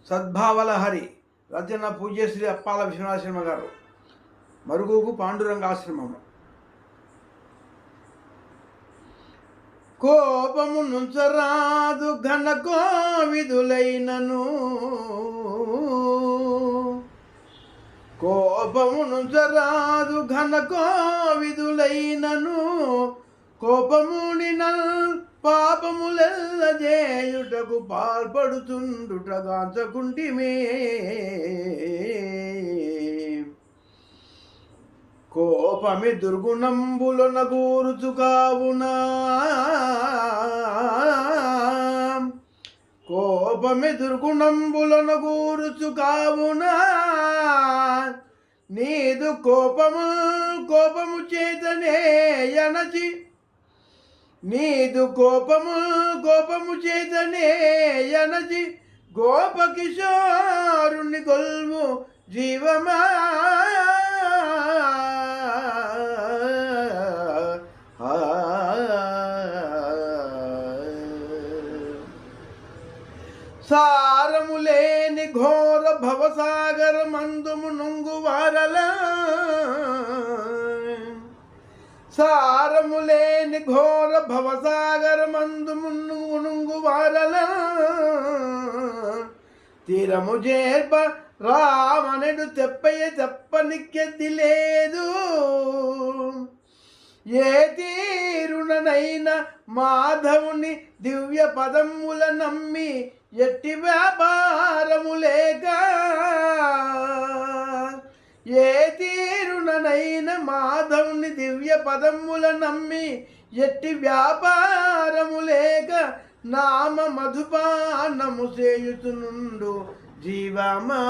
సద్భావలహరి రచన పూజ్యశ్రీ అప్పాల విశ్వనాథశర్మ గారు. మరుగుగు పాండురంగాశ్రమము. కోపము నుంచరాదు ఘన కోవిదులైనను, కోపము నుంచరాదు ఘన కోవిదులైనను, కోపముని పాపములెల్ల చేయుటకు పాల్పడుతుండుటగాంచకుంటిమే. కోపమి దుర్గుణంబులన కూరుచు కావునా, కోపమి దుర్గుణంబులన కూరుచు కావునా, నీదు కోపము చేతనే యనచి, నీదు కోపము చేతనే యనచి గోపకిశోరుని గొల్వు జీవమా. సారములేని ఘోర భవసాగర మందుము నుంగువారల, సారములేని ఘోర భవసాగర మందుము నుంగువారల, తీరము చేర్ప రామనుడు తెప్పయ్య తెప్పనికెద్ది లేదు. ఏ తీరుననైనా మాధవుని దివ్య పదముల నమ్మి ఎట్టి వ్యాపారము లేక, ఏ తీరుననైనా మాధవుని దివ్య పదముల నమ్మి ఎట్టి వ్యాపారము లేక, నామ మధుపానము చేయుచునుండు జీవమా.